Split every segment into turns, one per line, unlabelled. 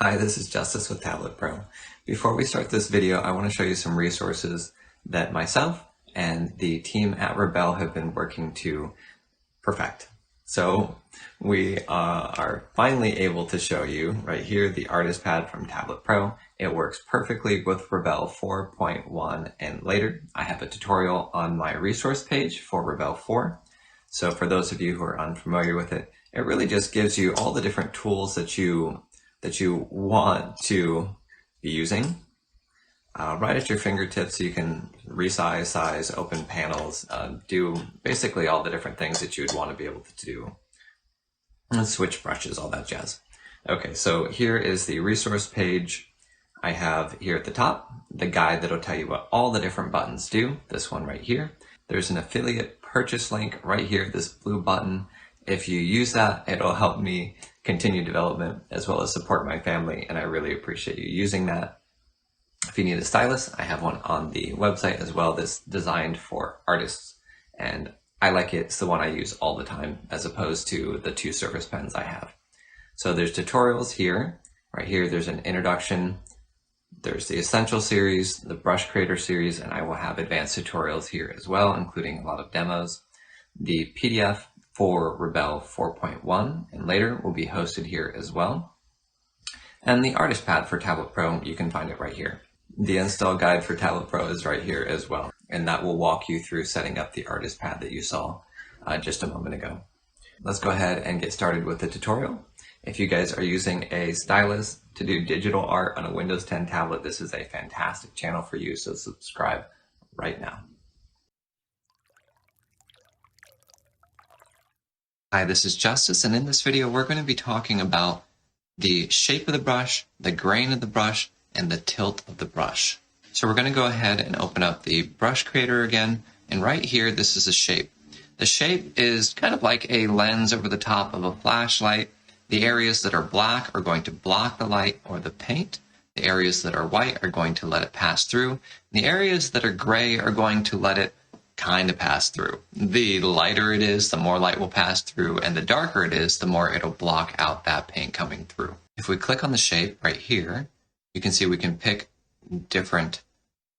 Hi, this is Justice with Tablet Pro. Before we start this video, I want to show you some resources that myself and the team at Rebelle have been working to perfect. So we are finally able to show you right here the artist pad from Tablet Pro. It works perfectly with Rebelle 4.1 and later. I have a tutorial on my resource page for Rebelle 4. So for those of you who are unfamiliar with it, it really just gives you all the different tools that you want to be using right at your fingertips. So you can resize, size, open panels, do basically all the different things that you would want to be able to do. And switch brushes, all that jazz. Okay, so here is the resource page. I have here at the top the guide that'll tell you what all the different buttons do. This one right here. There's an affiliate purchase link right here, this blue button. If you use that, it'll help me continue development as well as support my family, and I really appreciate you using that. If you need a stylus, I have one on the website as well that's designed for artists, and I like it. It's the one I use all the time as opposed to the two surface pens I have. So there's tutorials here. Right here, there's an introduction. There's the Essential series, the Brush Creator series, and I will have advanced tutorials here as well, including a lot of demos. The PDF for Rebelle 4.1 and later will be hosted here as well. And the artist pad for Tablet Pro, you can find it right here. The install guide for Tablet Pro is right here as well, and that will walk you through setting up the artist pad that you saw just a moment ago. Let's go ahead and get started with the tutorial. If you guys are using a stylus to do digital art on a Windows 10 tablet, this is a fantastic channel for you, so subscribe right now. Hi, this is Justice, and in this video we're going to be talking about the shape of the brush, the grain of the brush, and the tilt of the brush. So we're going to go ahead and open up the Brush Creator again, and right here this is a shape. The shape is kind of like a lens over the top of a flashlight. The areas that are black are going to block the light or the paint. The areas that are white are going to let it pass through. The areas that are gray are going to let it kind of pass through. The lighter it is, the more light will pass through, and the darker it is, the more it'll block out that paint coming through. If we click on the shape right here, you can see we can pick different,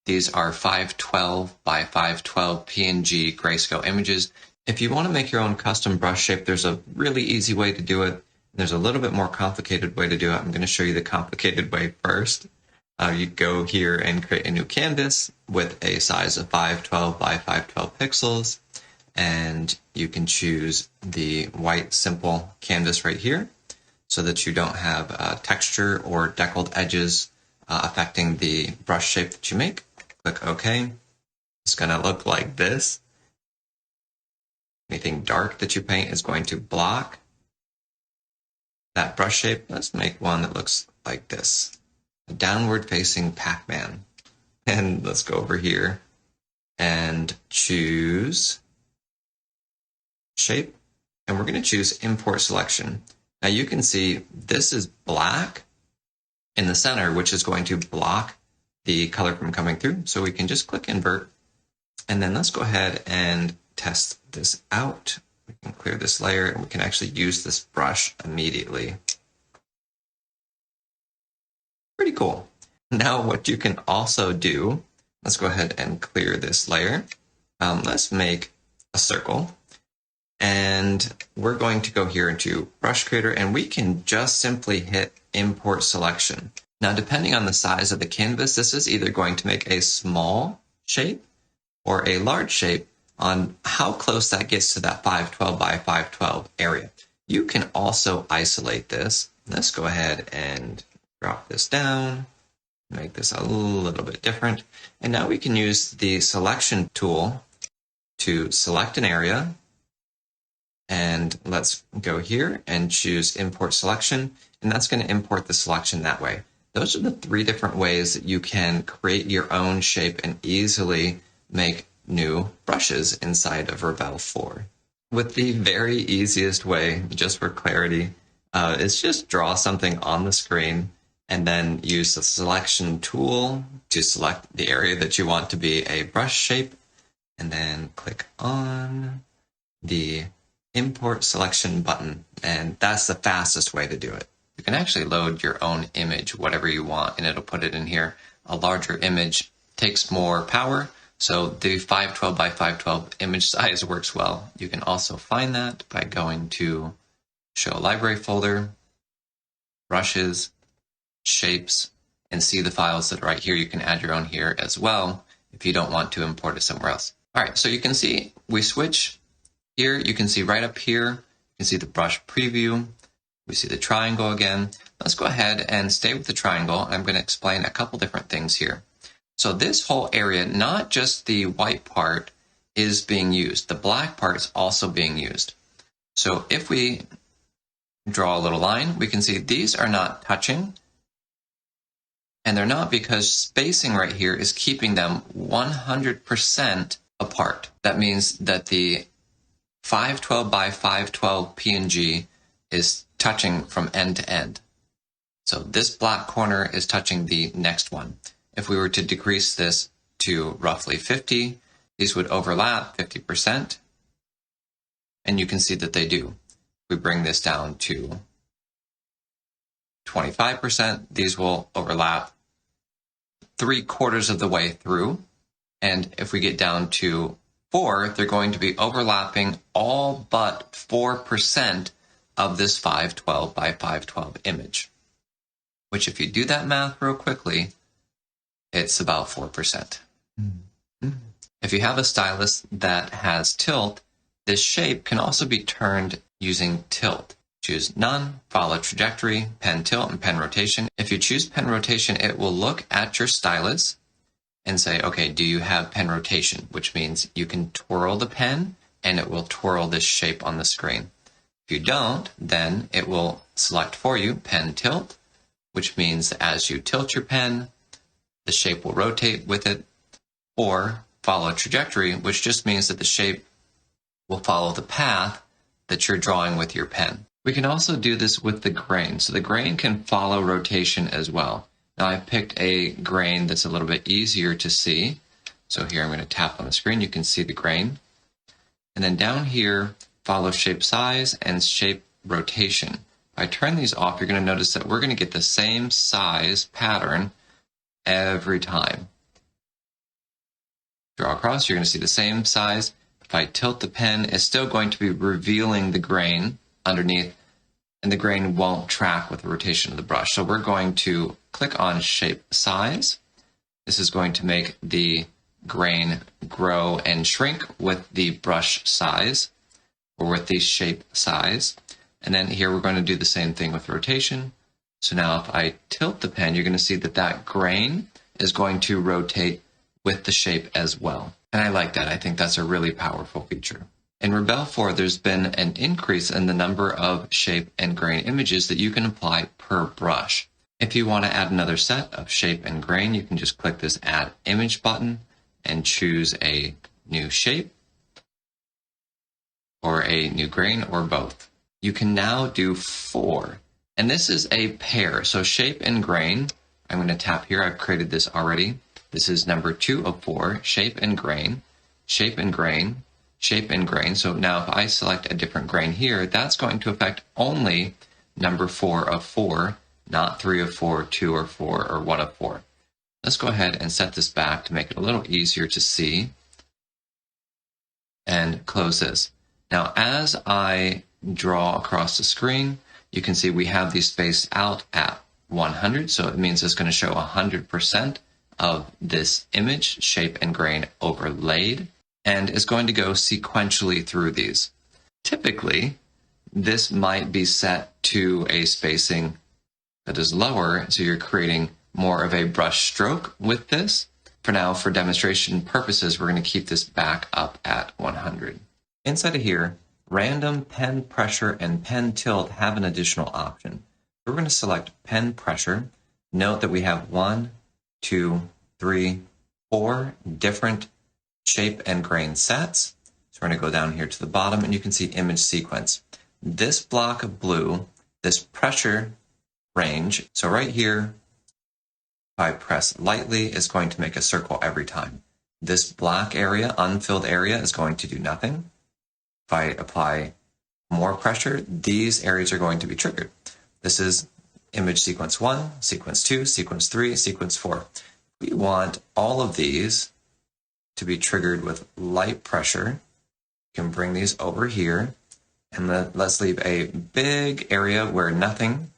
these are 512 by 512 PNG grayscale images. If you want to make your own custom brush shape, there's a really easy way to do it. There's a little bit more complicated way to do it. I'm going to show you the complicated way first. You go here and create a new canvas with a size of 512 by 512 pixels, and you can choose the white simple canvas right here so that you don't have texture or deckled edges affecting the brush shape that you make. Click OK. It's going to look like this. Anything dark that you paint is going to block that brush shape. Let's make one that looks like this. A downward facing Pac-Man. And let's go over here and choose shape. And we're going to choose import selection. Now you can see this is black in the center, which is going to block the color from coming through. So we can just click invert. And then let's go ahead and test this out. We can clear this layer and we can actually use this brush immediately. Pretty cool. Now what you can also do, let's go ahead and clear this layer. Let's make a circle. And we're going to go here into Brush Creator, and we can just simply hit import selection. Now, depending on the size of the canvas, this is either going to make a small shape or a large shape on how close that gets to that 512 by 512 area. You can also isolate this. Let's go ahead and drop this down, make this a little bit different. And now we can use the selection tool to select an area. And let's go here and choose import selection. And that's going to import the selection that way. Those are the three different ways that you can create your own shape and easily make new brushes inside of Rebelle 4. With the very easiest way, just for clarity, is just draw something on the screen and then use the selection tool to select the area that you want to be a brush shape, and then click on the import selection button, and that's the fastest way to do it. You can actually load your own image, whatever you want, and it'll put it in here. A larger image takes more power, so the 512 by 512 image size works well. You can also find that by going to Show Library folder, Brushes, Shapes, and see the files that are right here. You can add your own here as well if you don't want to import it somewhere else. All right, so you can see we switch here. You can see right up here, you can see the brush preview. We see the triangle again. Let's go ahead and stay with the triangle. I'm going to explain a couple different things here. So this whole area, not just the white part, is being used. The black part is also being used. So if we draw a little line, we can see these are not touching. And they're not because spacing right here is keeping them 100% apart. That means that the 512 by 512 PNG is touching from end to end. So this black corner is touching the next one. If we were to decrease this to roughly 50, these would overlap 50%. And you can see that they do. If we bring this down to 25%, these will overlap 3/4 of the way through. And if we get down to 4, they're going to be overlapping all but 4% of this 512 by 512 image, which if you do that math real quickly, it's about 4%. If you have a stylus that has tilt, this shape can also be turned using tilt. Choose None, follow Trajectory, Pen Tilt, and Pen Rotation. If you choose Pen Rotation, it will look at your stylus and say, okay, do you have pen rotation? Which means you can twirl the pen and it will twirl this shape on the screen. If you don't, then it will select for you Pen Tilt, which means as you tilt your pen, the shape will rotate with it, or follow Trajectory, which just means that the shape will follow the path that you're drawing with your pen. We can also do this with the grain. So the grain can follow rotation as well. Now I've picked a grain that's a little bit easier to see. So here I'm going to tap on the screen. You can see the grain. And then down here, follow shape size and shape rotation. If I turn these off, you're going to notice that we're going to get the same size pattern every time. Draw across, you're going to see the same size. If I tilt the pen, it's still going to be revealing the grain underneath, and the grain won't track with the rotation of the brush. So we're going to click on Shape Size. This is going to make the grain grow and shrink with the brush size, or with the shape size. And then here we're going to do the same thing with rotation. So now if I tilt the pen, you're going to see that that grain is going to rotate with the shape as well. And I like that. I think that's a really powerful feature. In Rebelle 4, there's been an increase in the number of shape and grain images that you can apply per brush. If you want to add another set of shape and grain, you can just click this Add Image button and choose a new shape or a new grain or both. You can now do 4, and this is a pair. So shape and grain, I'm going to tap here. I've created this already. This is number 2 of 4, shape and grain, shape and grain, shape and grain. So now if I select a different grain here, that's going to affect only number 4 of 4, not 3 of 4, 2 or 4, or 1 of 4. Let's go ahead and set this back to make it a little easier to see and close this. Now as I draw across the screen, you can see we have these spaced out at 100, so it means it's going to show 100% of this image, shape and grain overlaid, and is going to go sequentially through these. Typically, this might be set to a spacing that is lower, so you're creating more of a brush stroke with this. For now, for demonstration purposes, we're going to keep this back up at 100. Inside of here, random, pen pressure, and pen tilt have an additional option. We're going to select pen pressure. Note that we have 1, 2, 3, 4 different shape and grain sets. So we're going to go down here to the bottom and you can see image sequence. This block of blue, this pressure range, so right here, if I press lightly, it's going to make a circle every time. This black area, unfilled area, is going to do nothing. If I apply more pressure, these areas are going to be triggered. This is image sequence 1, sequence 2, sequence 3, sequence 4. We want all of these to be triggered with light pressure. You can bring these over here, and let's leave a big area where nothing.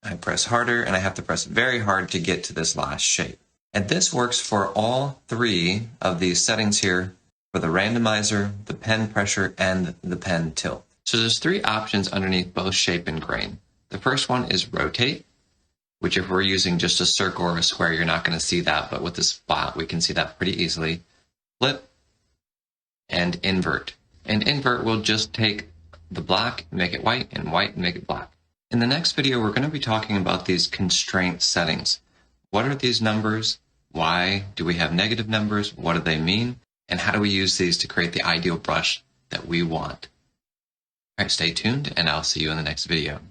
I press harder, and I have to press very hard to get to this last shape. And this works for all three of these settings here, for the randomizer, the pen pressure, and the pen tilt. So there's three options underneath both shape and grain. The first one is rotate, which if we're using just a circle or a square, you're not going to see that, but with the spot, we can see that pretty easily. Flip, and invert. And invert will just take the black, make it white, and white, and make it black. In the next video, we're going to be talking about these constraint settings. What are these numbers? Why do we have negative numbers? What do they mean? And how do we use these to create the ideal brush that we want? All right, stay tuned, and I'll see you in the next video.